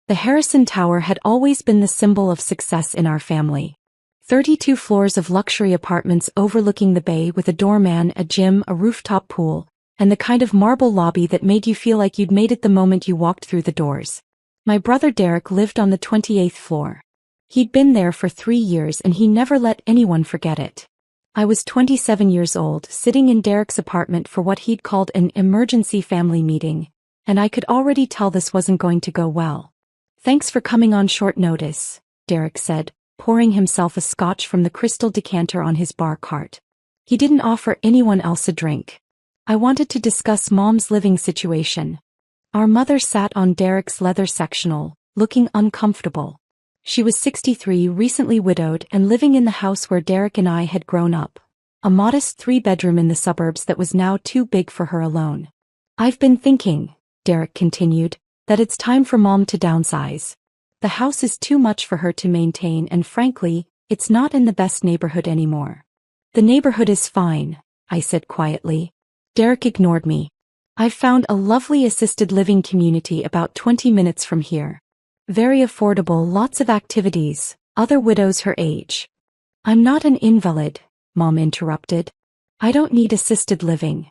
The Harrison Tower had always been the symbol of success in our family. 32 floors of luxury apartments overlooking the bay with a doorman, a gym, a rooftop pool, and the kind of marble lobby that made you feel like you'd made it the moment you walked through the doors. My brother Derek lived on the 28th floor. He'd been there for 3 years and he never let anyone forget it. I was 27 years old, sitting in Derek's apartment for what he'd called an emergency family meeting, and I could already tell this wasn't going to go well. "Thanks for coming on short notice," Derek said, pouring himself a scotch from the crystal decanter on his bar cart. He didn't offer anyone else a drink. "I wanted to discuss Mom's living situation." Our mother sat on Derek's leather sectional, looking uncomfortable. She was 63, recently widowed and living in the house where Derek and I had grown up. A modest 3-bedroom in the suburbs that was now too big for her alone. "I've been thinking," Derek continued, "that it's time for Mom to downsize. The house is too much for her to maintain and frankly, it's not in the best neighborhood anymore." "The neighborhood is fine," I said quietly. Derek ignored me. "I've found a lovely assisted living community about 20 minutes from here. Very affordable, lots of activities, other widows her age." "I'm not an invalid," Mom interrupted. "I don't need assisted living."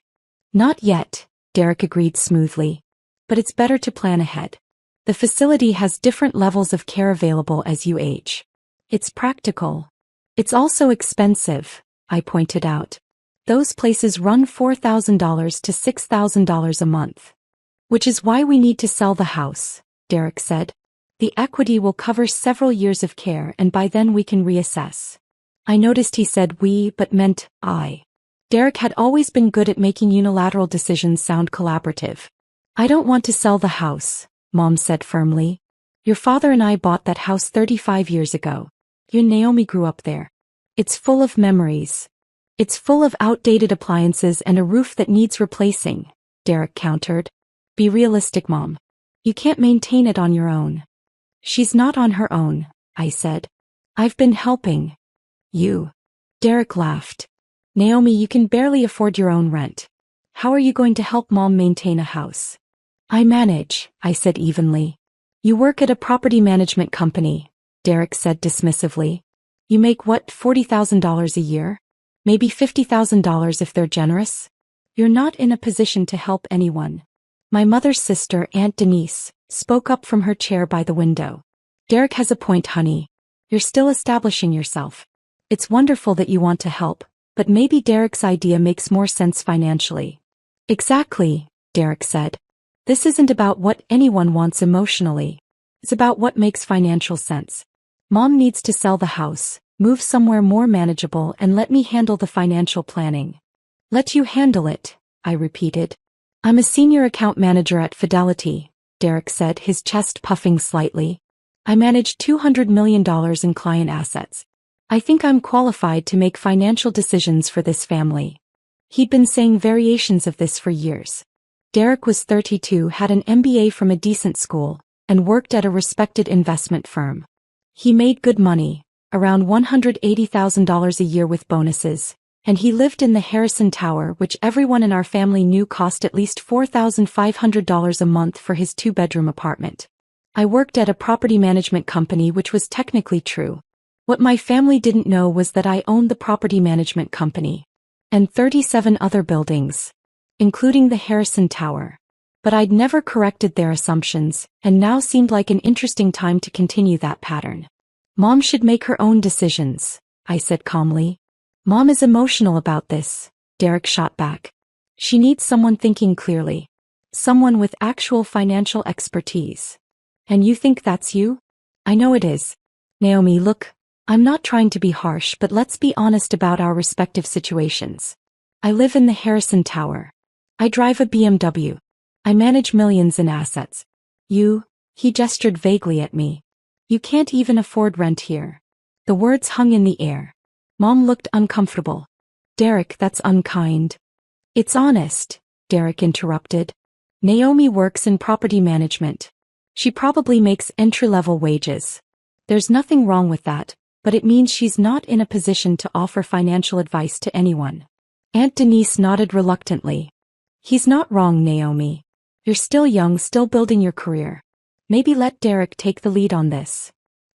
"Not yet," Derek agreed smoothly. "But it's better to plan ahead. The facility has different levels of care available as you age. It's practical. It's also expensive," I pointed out. "Those places run $4,000 to $6,000 a month." "Which is why we need to sell the house," Derek said. "The equity will cover several years of care and by then we can reassess." I noticed he said we but meant I. Derek had always been good at making unilateral decisions sound collaborative. "I don't want to sell the house," Mom said firmly. "Your father and I bought that house 35 years ago. You and Naomi grew up there. It's full of memories. It's full of outdated appliances and a roof that needs replacing," Derek countered. "Be realistic, Mom. You can't maintain it on your own." "She's not on her own," I said. "I've been helping." "You?" Derek laughed. "Naomi, you can barely afford your own rent. How are you going to help Mom maintain a house?" "I manage," I said evenly. "You work at a property management company," Derek said dismissively. "You make what, $40,000 a year? Maybe $50,000 if they're generous? You're not in a position to help anyone." My mother's sister, Aunt Denise, spoke up from her chair by the window. "Derek has a point, honey. You're still establishing yourself. It's wonderful that you want to help, but maybe Derek's idea makes more sense financially." "Exactly," Derek said. "This isn't about what anyone wants emotionally. It's about what makes financial sense. Mom needs to sell the house, move somewhere more manageable and let me handle the financial planning." "Let you handle it," I repeated. "I'm a senior account manager at Fidelity," Derek said, his chest puffing slightly. "I manage $200 million in client assets. I think I'm qualified to make financial decisions for this family." He'd been saying variations of this for years. Derek was 32, had an MBA from a decent school, and worked at a respected investment firm. He made good money, around $180,000 a year with bonuses, and he lived in the Harrison Tower, which everyone in our family knew cost at least $4,500 a month for his 2-bedroom apartment. I worked at a property management company, which was technically true. What my family didn't know was that I owned the property management company and 37 other buildings, including the Harrison Tower. But I'd never corrected their assumptions, and now seemed like an interesting time to continue that pattern. "Mom should make her own decisions," I said calmly. "Mom is emotional about this," Derek shot back. "She needs someone thinking clearly. Someone with actual financial expertise." "And you think that's you?" "I know it is. Naomi, look, I'm not trying to be harsh, but let's be honest about our respective situations. I live in the Harrison Tower. I drive a BMW. I manage millions in assets. He gestured vaguely at me. "You can't even afford rent here." The words hung in the air. Mom looked uncomfortable. "Derek, that's unkind." "It's honest," Derek interrupted. "Naomi works in property management. She probably makes entry-level wages. There's nothing wrong with that, but it means she's not in a position to offer financial advice to anyone." Aunt Denise nodded reluctantly. "He's not wrong, Naomi. You're still young, still building your career. Maybe let Derek take the lead on this.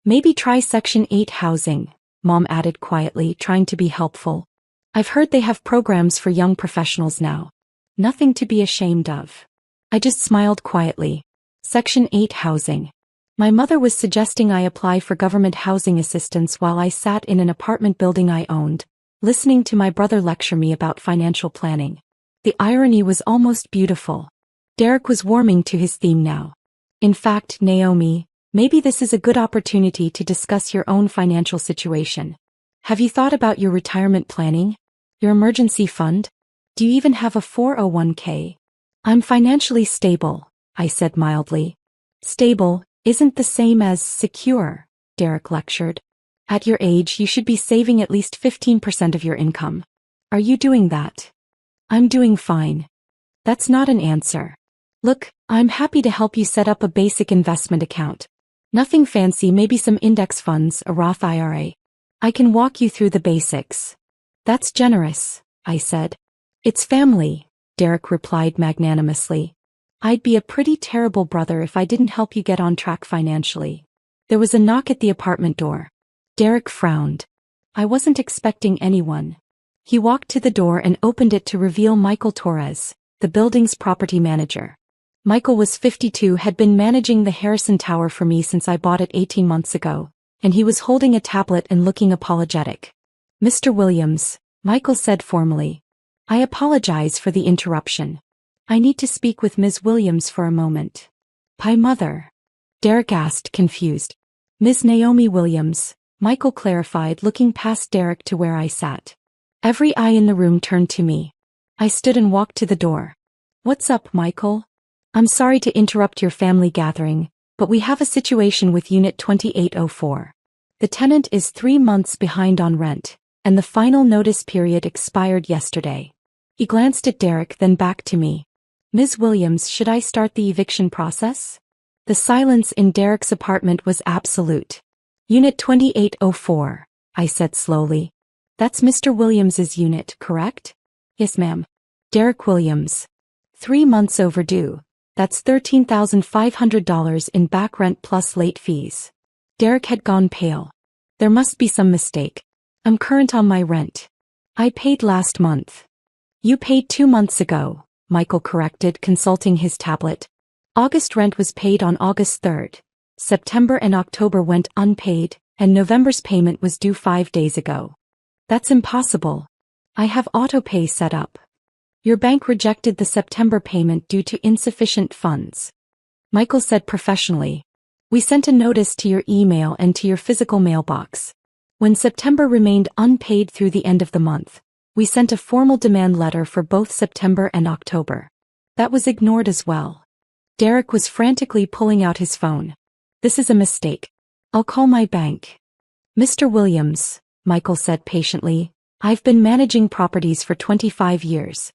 Maybe try Section 8 housing, Mom added quietly, trying to be helpful. I've heard they have programs for young professionals now. Nothing to be ashamed of. I just smiled quietly. Section 8 housing. My mother was suggesting I apply for government housing assistance while I sat in an apartment building I owned, listening to my brother lecture me about financial planning. The irony was almost beautiful. Derek was warming to his theme now. In fact, Naomi, maybe this is a good opportunity to discuss your own financial situation. Have you thought about your retirement planning? Your emergency fund? Do you even have a 401k? I'm financially stable, I said mildly. Stable isn't the same as secure, Derek lectured. At your age, you should be saving at least 15% of your income. Are you doing that? I'm doing fine. That's not an answer. Look, I'm happy to help you set up a basic investment account. Nothing fancy, maybe some index funds, a Roth IRA. I can walk you through the basics. That's generous, I said. It's family, Derek replied magnanimously. I'd be a pretty terrible brother if I didn't help you get on track financially. There was a knock at the apartment door. Derek frowned. I wasn't expecting anyone. He walked to the door and opened it to reveal Michael Torres, the building's property manager. Michael was 52, had been managing the Harrison Tower for me since I bought it 18 months ago, and he was holding a tablet and looking apologetic. Mr. Williams, Michael said formally. I apologize for the interruption. I need to speak with Ms. Williams for a moment. Pie mother? Derek asked, confused. Ms. Naomi Williams, Michael clarified, looking past Derek to where I sat. Every eye in the room turned to me. I stood and walked to the door. What's up, Michael? I'm sorry to interrupt your family gathering, but we have a situation with Unit 2804. The tenant is 3 months behind on rent, and the final notice period expired yesterday. He glanced at Derek, then back to me. Ms. Williams, should I start the eviction process? The silence in Derek's apartment was absolute. Unit 2804, I said slowly. That's Mr. Williams's unit, correct? Yes, ma'am. Derek Williams. 3 months overdue. That's $13,500 in back rent plus late fees. Derek had gone pale. There must be some mistake. I'm current on my rent. I paid last month. You paid 2 months ago, Michael corrected, consulting his tablet. August rent was paid on August 3rd. September and October went unpaid, and November's payment was due 5 days ago. That's impossible. I have auto-pay set up. Your bank rejected the September payment due to insufficient funds. Michael said professionally. We sent a notice to your email and to your physical mailbox. When September remained unpaid through the end of the month, we sent a formal demand letter for both September and October. That was ignored as well. Derek was frantically pulling out his phone. This is a mistake. I'll call my bank. Mr. Williams, Michael said patiently, I've been managing properties for 25 years.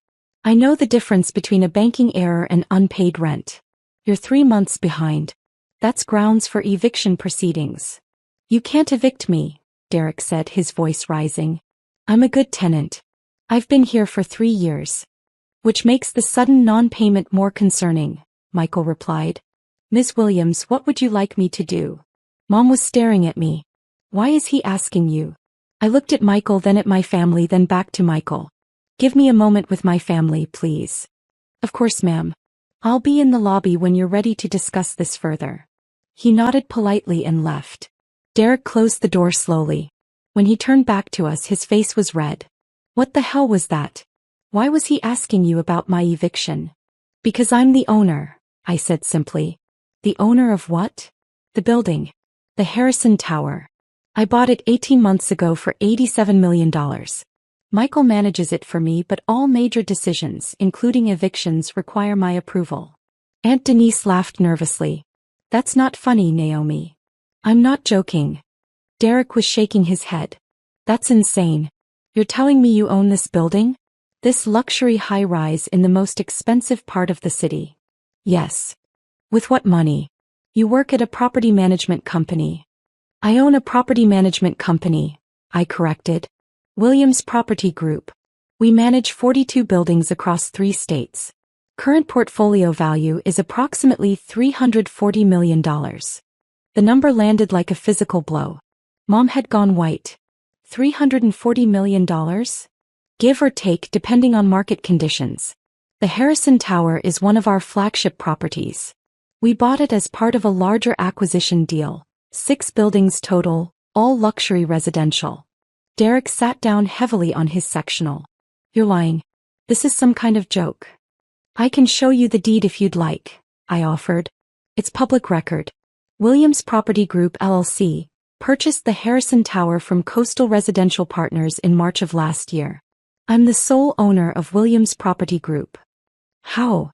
I know the difference between a banking error and unpaid rent. You're 3 months behind. That's grounds for eviction proceedings. You can't evict me, Derek said, his voice rising. I'm a good tenant. I've been here for 3 years. Which makes the sudden non-payment more concerning, Michael replied. Ms. Williams, what would you like me to do? Mom was staring at me. Why is he asking you? I looked at Michael, then at my family, then back to Michael. Give me a moment with my family, please. Of course, ma'am. I'll be in the lobby when you're ready to discuss this further. He nodded politely and left. Derek closed the door slowly. When he turned back to us, his face was red. What the hell was that? Why was he asking you about my eviction? Because I'm the owner, I said simply. The owner of what? The building. The Harrison Tower. I bought it 18 months ago for $87 million. Michael manages it for me, but all major decisions, including evictions, require my approval. Aunt Denise laughed nervously. That's not funny, Naomi. I'm not joking. Derek was shaking his head. That's insane. You're telling me you own this building? This luxury high-rise in the most expensive part of the city? Yes. With what money? You work at a property management company. I own a property management company, I corrected. Williams Property Group. We manage 42 buildings across 3 states. Current portfolio value is approximately $340 million. The number landed like a physical blow. Mom had gone white. $340 million? Give or take depending on market conditions. The Harrison Tower is one of our flagship properties. We bought it as part of a larger acquisition deal. 6 buildings total, all luxury residential. Derek sat down heavily on his sectional. You're lying. This is some kind of joke. I can show you the deed if you'd like, I offered. It's public record. Williams Property Group LLC purchased the Harrison Tower from Coastal Residential Partners in March of last year. I'm the sole owner of Williams Property Group. How?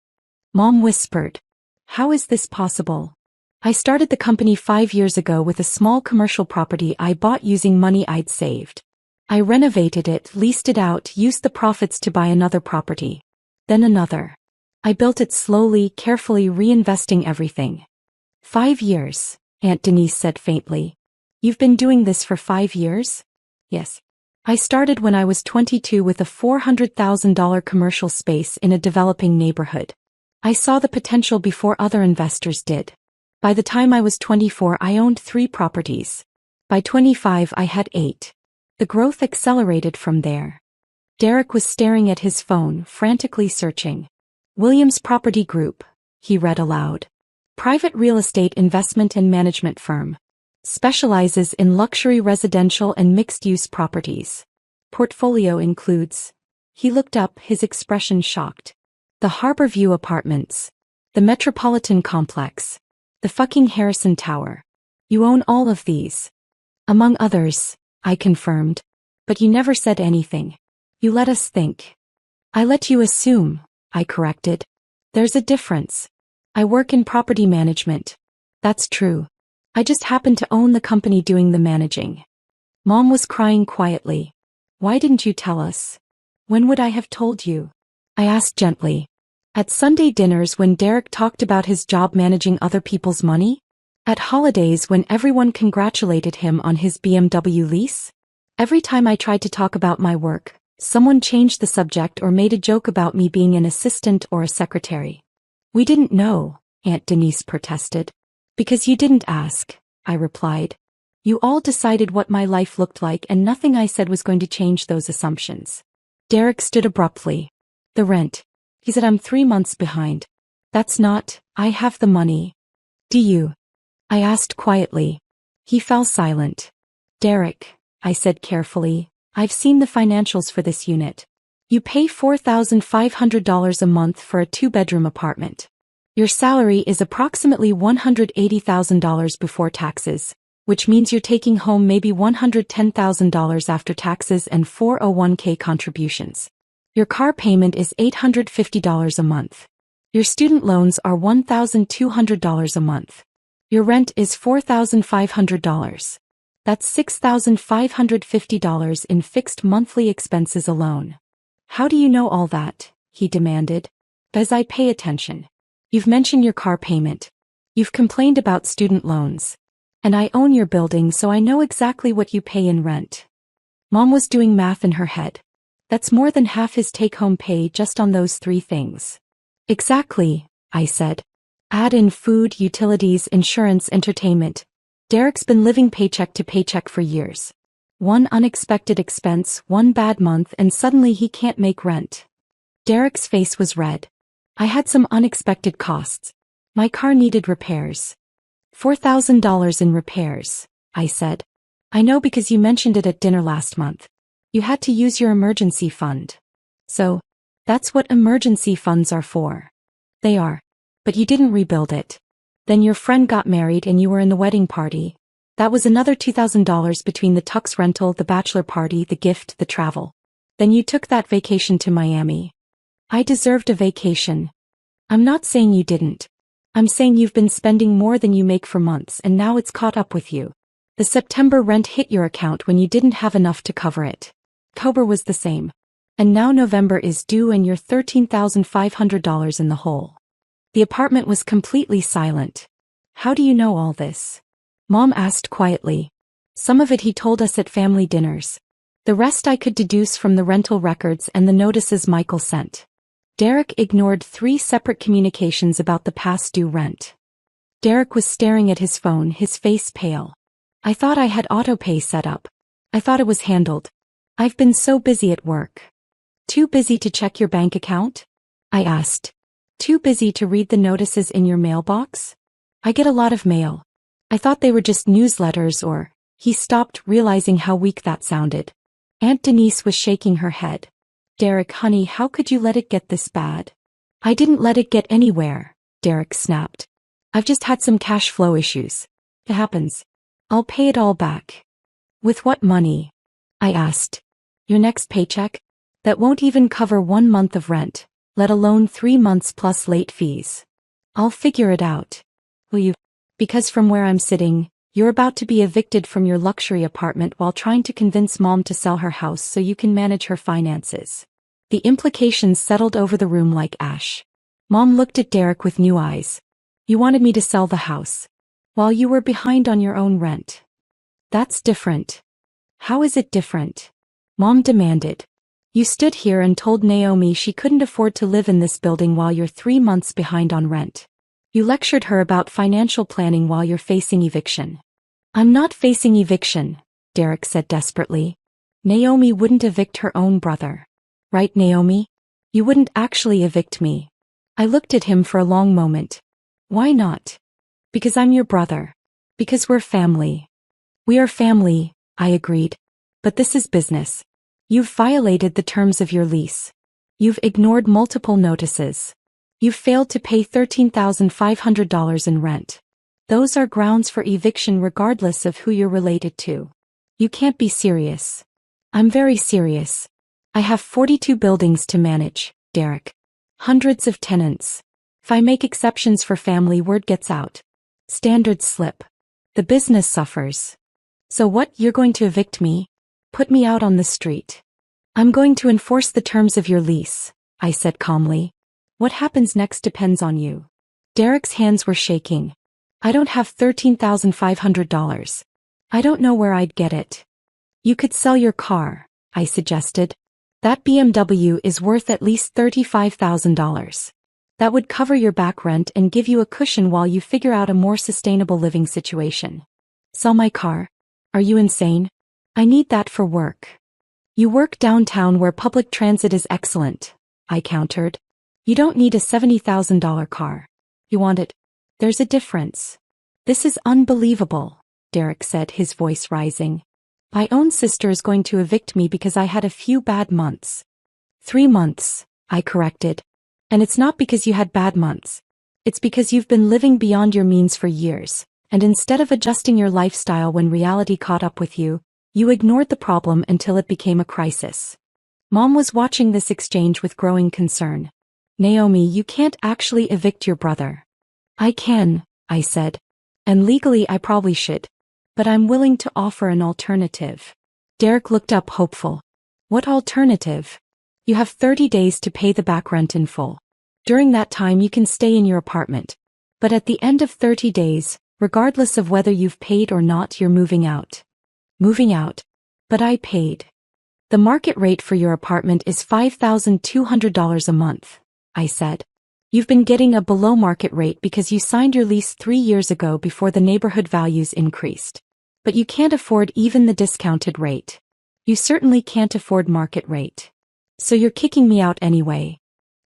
Mom whispered. How is this possible? I started the company 5 years ago with a small commercial property I bought using money I'd saved. I renovated it, leased it out, used the profits to buy another property. Then another. I built it slowly, carefully, reinvesting everything. 5 years, Aunt Denise said faintly. You've been doing this for 5 years? Yes. I started when I was 22 with a $400,000 commercial space in a developing neighborhood. I saw the potential before other investors did. By the time I was 24, I owned 3 properties. By 25, I had 8. The growth accelerated from there. Derek was staring at his phone, frantically searching. Williams Property Group, he read aloud. Private real estate investment and management firm. Specializes in luxury residential and mixed-use properties. Portfolio includes. He looked up, his expression shocked. The Harbor View Apartments. The Metropolitan Complex. The fucking Harrison Tower. You own all of these. Among others, I confirmed. But you never said anything. You let us think. I let you assume, I corrected. There's a difference. I work in property management. That's true. I just happen to own the company doing the managing. Mom was crying quietly. Why didn't you tell us? When would I have told you? I asked gently. At Sunday dinners when Derek talked about his job managing other people's money? At holidays when everyone congratulated him on his BMW lease? Every time I tried to talk about my work, someone changed the subject or made a joke about me being an assistant or a secretary. We didn't know, Aunt Denise protested. Because you didn't ask, I replied. You all decided what my life looked like and nothing I said was going to change those assumptions. Derek stood abruptly. The rent. He said I'm 3 months behind. That's not, I have the money. Do you? I asked quietly. He fell silent. Derek, I said carefully, I've seen the financials for this unit. You pay $4,500 a month for a 2-bedroom apartment. Your salary is approximately $180,000 before taxes, which means you're taking home maybe $110,000 after taxes and 401k contributions. Your car payment is $850 a month. Your student loans are $1,200 a month. Your rent is $4,500. That's $6,550 in fixed monthly expenses alone. How do you know all that? He demanded. Because I pay attention. You've mentioned your car payment. You've complained about student loans. And I own your building, so I know exactly what you pay in rent. Mom was doing math in her head. That's more than half his take-home pay just on those 3 things. Exactly, I said. Add in food, utilities, insurance, entertainment. Derek's been living paycheck to paycheck for years. One unexpected expense, one bad month, and suddenly he can't make rent. Derek's face was red. I had some unexpected costs. My car needed repairs. $4,000 in repairs, I said. I know because you mentioned it at dinner last month. You had to use your emergency fund. So, that's what emergency funds are for. They are. But you didn't rebuild it. Then your friend got married and you were in the wedding party. That was another $2,000 between the tux rental, the bachelor party, the gift, the travel. Then you took that vacation to Miami. I deserved a vacation. I'm not saying you didn't. I'm saying you've been spending more than you make for months and now it's caught up with you. The September rent hit your account when you didn't have enough to cover it. October was the same. And now November is due and you're $13,500 in the hole. The apartment was completely silent. How do you know all this? Mom asked quietly. Some of it he told us at family dinners. The rest I could deduce from the rental records and the notices Michael sent. Derek ignored 3 separate communications about the past due rent. Derek was staring at his phone, his face pale. I thought I had autopay set up. I thought it was handled. I've been so busy at work. Too busy to check your bank account? I asked. Too busy to read the notices in your mailbox? I get a lot of mail. I thought they were just newsletters or... He stopped, realizing how weak that sounded. Aunt Denise was shaking her head. Derek, honey, how could you let it get this bad? I didn't let it get anywhere, Derek snapped. I've just had some cash flow issues. It happens. I'll pay it all back. With what money? I asked. Your next paycheck? That won't even cover 1 month of rent, let alone 3 months plus late fees. I'll figure it out. Will you? Because from where I'm sitting, you're about to be evicted from your luxury apartment while trying to convince Mom to sell her house so you can manage her finances. The implications settled over the room like ash. Mom looked at Derek with new eyes. You wanted me to sell the house, while you were behind on your own rent. That's different. How is it different? Mom demanded. You stood here and told Naomi she couldn't afford to live in this building while you're 3 months behind on rent. You lectured her about financial planning while you're facing eviction. I'm not facing eviction, Derek said desperately. Naomi wouldn't evict her own brother. Right, Naomi? You wouldn't actually evict me. I looked at him for a long moment. Why not? Because I'm your brother. Because we're family. We are family, I agreed. But this is business. You've violated the terms of your lease. You've ignored multiple notices. You've failed to pay $13,500 in rent. Those are grounds for eviction regardless of who you're related to. You can't be serious. I'm very serious. I have 42 buildings to manage, Derek. Hundreds of tenants. If I make exceptions for family, word gets out. Standards slip. The business suffers. So what, you're going to evict me? Put me out on the street. I'm going to enforce the terms of your lease, I said calmly. What happens next depends on you. Derek's hands were shaking. I don't have $13,500. I don't know where I'd get it. You could sell your car, I suggested. That BMW is worth at least $35,000. That would cover your back rent and give you a cushion while you figure out a more sustainable living situation. Sell my car? Are you insane? I need that for work. You work downtown where public transit is excellent, I countered. You don't need a $70,000 car. You want it? There's a difference. This is unbelievable, Derek said, his voice rising. My own sister is going to evict me because I had a few bad months. 3 months, I corrected. And it's not because you had bad months. It's because you've been living beyond your means for years, and instead of adjusting your lifestyle when reality caught up with you, you ignored the problem until it became a crisis. Mom was watching this exchange with growing concern. Naomi, you can't actually evict your brother. I can, I said. And legally I probably should. But I'm willing to offer an alternative. Derek looked up hopeful. What alternative? You have 30 days to pay the back rent in full. During that time you can stay in your apartment. But at the end of 30 days, regardless of whether you've paid or not, you're moving out. Moving out? But I paid. The market rate for your apartment is $5,200 a month, I said. You've been getting a below-market rate because you signed your lease 3 years ago before the neighborhood values increased. But you can't afford even the discounted rate. You certainly can't afford market rate. So you're kicking me out anyway.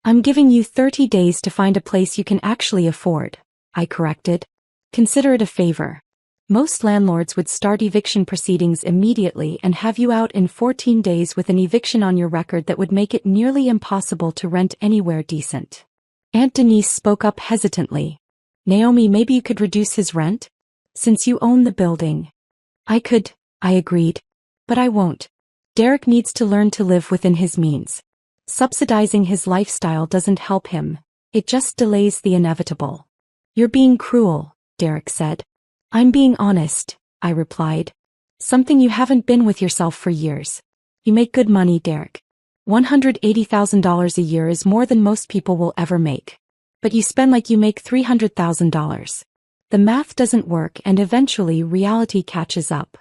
I'm giving you 30 days to find a place you can actually afford, I corrected. Consider it a favor. Most landlords would start eviction proceedings immediately and have you out in 14 days with an eviction on your record that would make it nearly impossible to rent anywhere decent. Aunt Denise spoke up hesitantly. Naomi, maybe you could reduce his rent? Since you own the building. I could, I agreed. But I won't. Derek needs to learn to live within his means. Subsidizing his lifestyle doesn't help him. It just delays the inevitable. You're being cruel, Derek said. I'm being honest, I replied. Something you haven't been with yourself for years. You make good money, Derek. $180,000 a year is more than most people will ever make. But you spend like you make $300,000. The math doesn't work and eventually reality catches up.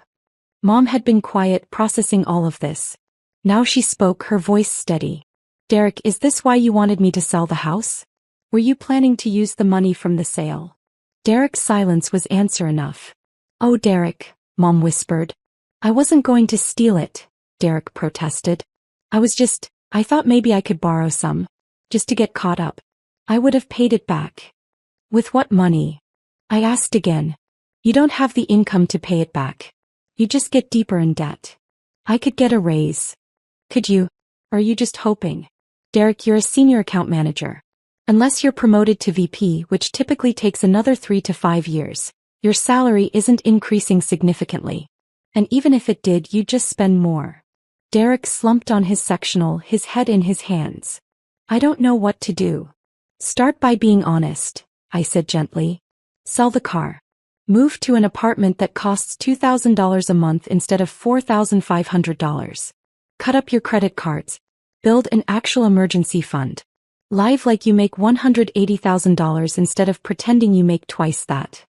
Mom had been quiet, processing all of this. Now she spoke, her voice steady. Derek, is this why you wanted me to sell the house? Were you planning to use the money from the sale? Derek's silence was answer enough. Oh, Derek, Mom whispered. I wasn't going to steal it, Derek protested. I thought maybe I could borrow some, just to get caught up. I would have paid it back. With what money? I asked again. You don't have the income to pay it back. You just get deeper in debt. I could get a raise. Could you? Or are you just hoping? Derek, you're a senior account manager. Unless you're promoted to VP, which typically takes another 3 to 5 years, your salary isn't increasing significantly. And even if it did, you'd just spend more. Derek slumped on his sectional, his head in his hands. I don't know what to do. Start by being honest, I said gently. Sell the car. Move to an apartment that costs $2,000 a month instead of $4,500. Cut up your credit cards. Build an actual emergency fund. Live like you make $180,000 instead of pretending you make twice that.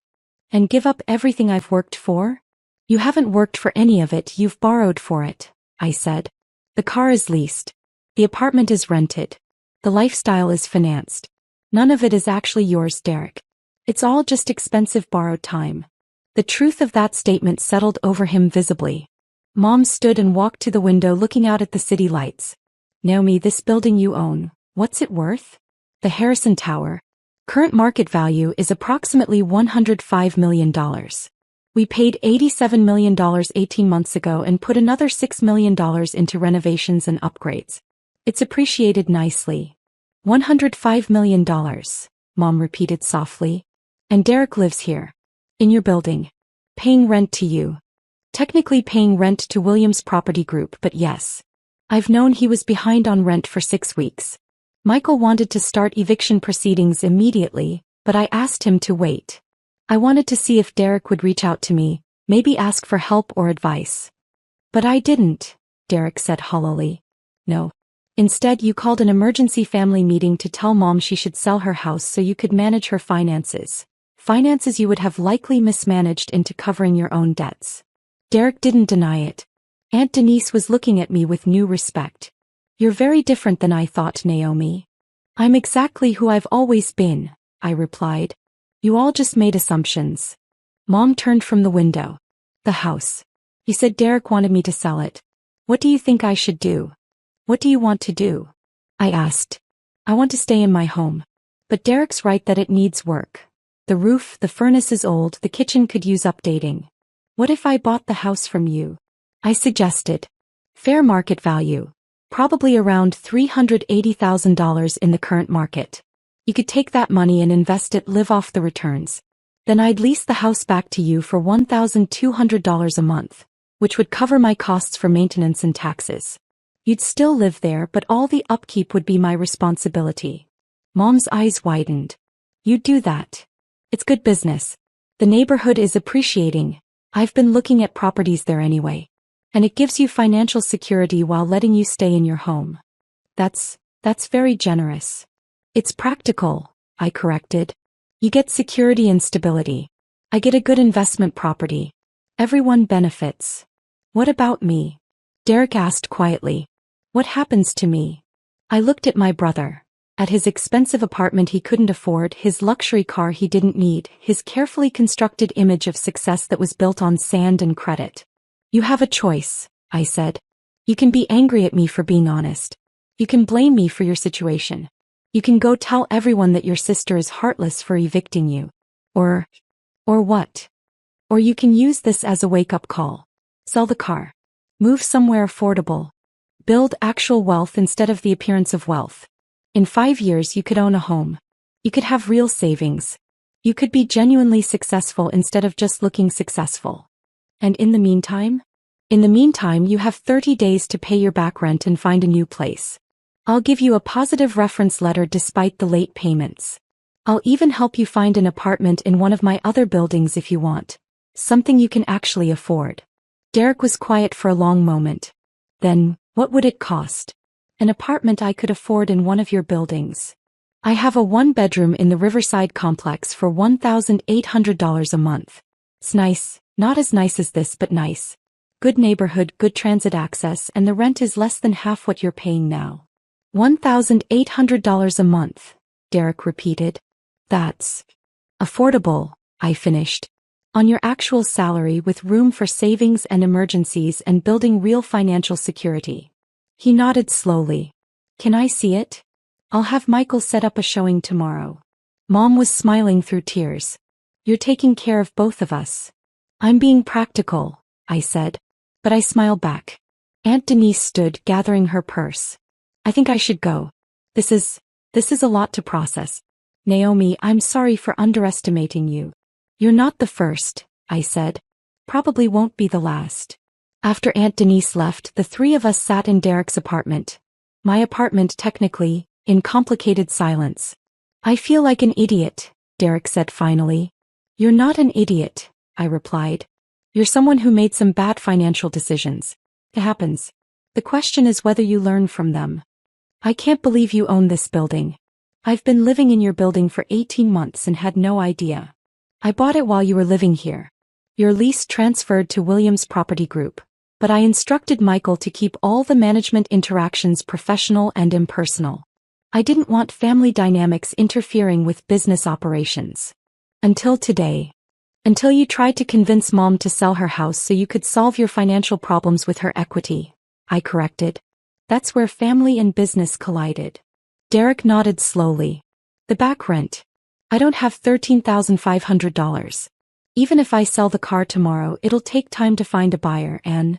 And give up everything I've worked for? You haven't worked for any of it, you've borrowed for it, I said. The car is leased. The apartment is rented. The lifestyle is financed. None of it is actually yours, Derek. It's all just expensive borrowed time. The truth of that statement settled over him visibly. Mom stood and walked to the window looking out at the city lights. Naomi, this building you own, what's it worth? The Harrison Tower. Current market value is approximately $105 million. We paid $87 million 18 months ago and put another $6 million into renovations and upgrades. It's appreciated nicely. $105 million, Mom repeated softly. And Derek lives here. In your building. Paying rent to you. Technically paying rent to Williams Property Group, but yes. I've known he was behind on rent for 6 weeks. Michael wanted to start eviction proceedings immediately, but I asked him to wait. I wanted to see if Derek would reach out to me, maybe ask for help or advice. But I didn't, Derek said hollowly. No. Instead, you called an emergency family meeting to tell Mom she should sell her house so you could manage her finances. Finances you would have likely mismanaged into covering your own debts. Derek didn't deny it. Aunt Denise was looking at me with new respect. You're very different than I thought, Naomi. I'm exactly who I've always been, I replied. You all just made assumptions. Mom turned from the window. The house. You said Derek wanted me to sell it. What do you think I should do? What do you want to do? I asked. I want to stay in my home. But Derek's right that it needs work. The roof, the furnace is old, the kitchen could use updating. What if I bought the house from you? I suggested. Fair market value. Probably around $380,000 in the current market. You could take that money and invest it, live off the returns. Then I'd lease the house back to you for $1,200 a month, which would cover my costs for maintenance and taxes. You'd still live there, but all the upkeep would be my responsibility. Mom's eyes widened. You'd do that. It's good business. The neighborhood is appreciating. I've been looking at properties there anyway. And it gives you financial security while letting you stay in your home. That's very generous. It's practical, I corrected. You get security and stability. I get a good investment property. Everyone benefits. What about me? Derek asked quietly. What happens to me? I looked at my brother. At his expensive apartment he couldn't afford, his luxury car he didn't need, his carefully constructed image of success that was built on sand and credit. You have a choice, I said. You can be angry at me for being honest. You can blame me for your situation. You can go tell everyone that your sister is heartless for evicting you. Or what? Or you can use this as a wake-up call. Sell the car. Move somewhere affordable. Build actual wealth instead of the appearance of wealth. In 5 years you could own a home. You could have real savings. You could be genuinely successful instead of just looking successful. And in the meantime? In the meantime you have 30 days to pay your back rent and find a new place. I'll give you a positive reference letter despite the late payments. I'll even help you find an apartment in one of my other buildings if you want. Something you can actually afford. Derek was quiet for a long moment. Then, what would it cost? An apartment I could afford in one of your buildings. I have a 1-bedroom in the Riverside complex for $1,800 a month. It's nice, not as nice as this but nice. Good neighborhood, good transit access, and the rent is less than half what you're paying now. $1,800 a month, Derek repeated. That's affordable, I finished. On your actual salary with room for savings and emergencies and building real financial security. He nodded slowly. Can I see it? I'll have Michael set up a showing tomorrow. Mom was smiling through tears. You're taking care of both of us. I'm being practical, I said. But I smiled back. Aunt Denise stood, gathering her purse. I think I should go. This is a lot to process. Naomi, I'm sorry for underestimating you. You're not the first, I said. Probably won't be the last. After Aunt Denise left, the three of us sat in Derek's apartment. My apartment, technically, in complicated silence. I feel like an idiot, Derek said finally. You're not an idiot, I replied. You're someone who made some bad financial decisions. It happens. The question is whether you learn from them. I can't believe you own this building. I've been living in your building for 18 months and had no idea. I bought it while you were living here. Your lease transferred to Williams Property Group, but I instructed Michael to keep all the management interactions professional and impersonal. I didn't want family dynamics interfering with business operations. Until today. Until you tried to convince Mom to sell her house so you could solve your financial problems with her equity, I corrected. That's where family and business collided. Derek nodded slowly. The back rent. I don't have $13,500. Even if I sell the car tomorrow, it'll take time to find a buyer and...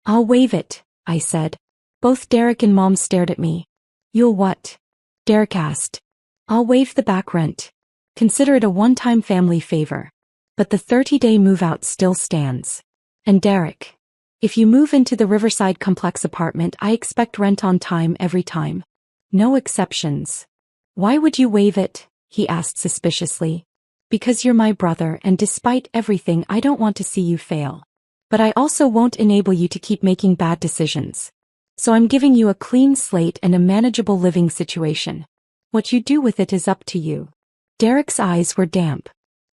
I'll waive it, I said. Both Derek and Mom stared at me. You'll what? Derek asked. I'll waive the back rent. Consider it a one-time family favor. But the 30-day move-out still stands. And Derek, if you move into the Riverside Complex apartment, I expect rent on time every time. No exceptions. Why would you waive it? He asked suspiciously. Because you're my brother, and despite everything, I don't want to see you fail. But I also won't enable you to keep making bad decisions. So I'm giving you a clean slate and a manageable living situation. What you do with it is up to you. Derek's eyes were damp.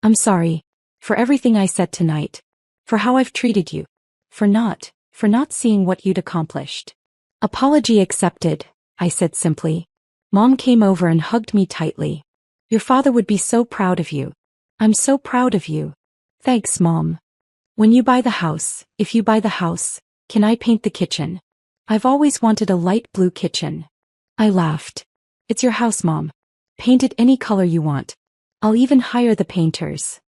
I'm sorry. For everything I said tonight. For how I've treated you. For not seeing what you'd accomplished. Apology accepted, I said simply. Mom came over and hugged me tightly. Your father would be so proud of you. I'm so proud of you. Thanks, Mom. When you buy the house, if you buy the house, can I paint the kitchen? I've always wanted a light blue kitchen. I laughed. It's your house, Mom. Paint it any color you want. I'll even hire the painters.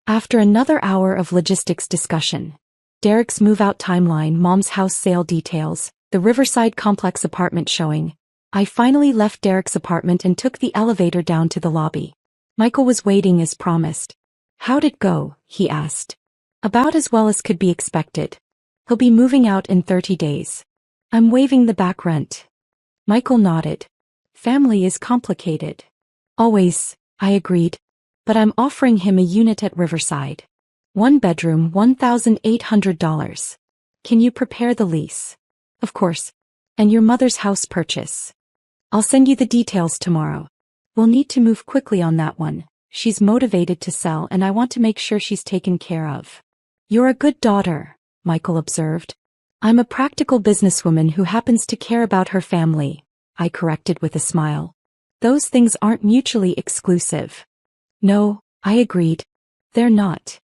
After another hour of logistics discussion, Derek's move-out timeline, Mom's house sale details, the Riverside Complex apartment showing, I finally left Derek's apartment and took the elevator down to the lobby. Michael was waiting as promised. How'd it go? He asked. About as well as could be expected. He'll be moving out in 30 days. I'm waiving the back rent. Michael nodded. Family is complicated. Always, I agreed. But I'm offering him a unit at Riverside. 1 bedroom, $1,800. Can you prepare the lease? Of course. And your mother's house purchase. I'll send you the details tomorrow. We'll need to move quickly on that one. She's motivated to sell and I want to make sure she's taken care of. You're a good daughter, Michael observed. I'm a practical businesswoman who happens to care about her family, I corrected with a smile. Those things aren't mutually exclusive. No, I agreed. They're not.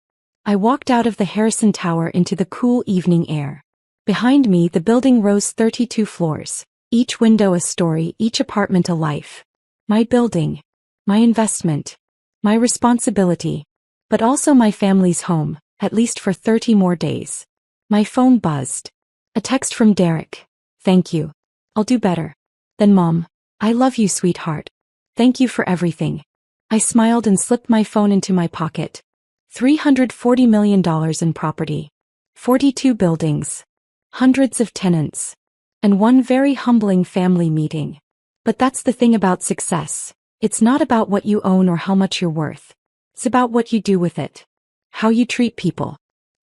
I walked out of the Harrison Tower into the cool evening air. Behind me, the building rose 32 floors, each window a story, each apartment a life. My building. My investment. My responsibility. But also my family's home, at least for 30 more days. My phone buzzed. A text from Derek. Thank you. I'll do better. Then Mom. I love you, sweetheart. Thank you for everything. I smiled and slipped my phone into my pocket. $340 million in property. 42 buildings. Hundreds of tenants. And one very humbling family meeting. But that's the thing about success. It's not about what you own or how much you're worth. It's about what you do with it. How you treat people.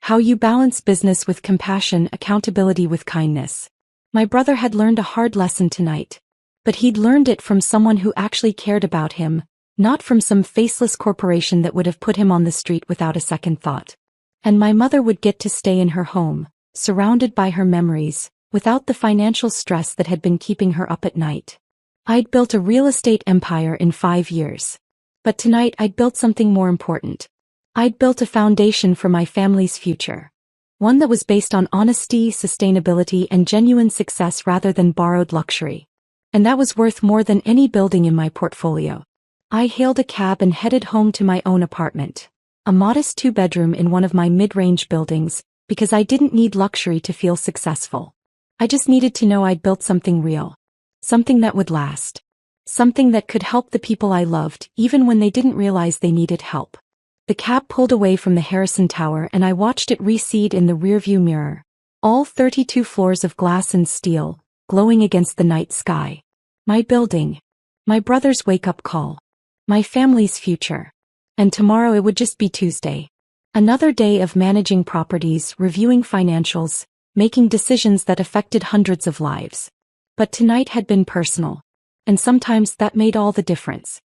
How you balance business with compassion, accountability with kindness. My brother had learned a hard lesson tonight. But he'd learned it from someone who actually cared about him, not from some faceless corporation that would have put him on the street without a second thought. And my mother would get to stay in her home, surrounded by her memories, without the financial stress that had been keeping her up at night. I'd built a real estate empire in 5 years. But tonight I'd built something more important. I'd built a foundation for my family's future. One that was based on honesty, sustainability, and genuine success rather than borrowed luxury. And that was worth more than any building in my portfolio. I hailed a cab and headed home to my own apartment. A modest 2-bedroom in one of my mid-range buildings, because I didn't need luxury to feel successful. I just needed to know I'd built something real. Something that would last. Something that could help the people I loved, even when they didn't realize they needed help. The cab pulled away from the Harrison Tower and I watched it recede in the rearview mirror. All 32 floors of glass and steel, glowing against the night sky. My building. My brother's wake-up call. My family's future. And tomorrow it would just be Tuesday. Another day of managing properties, reviewing financials, making decisions that affected hundreds of lives. But tonight had been personal. And sometimes that made all the difference.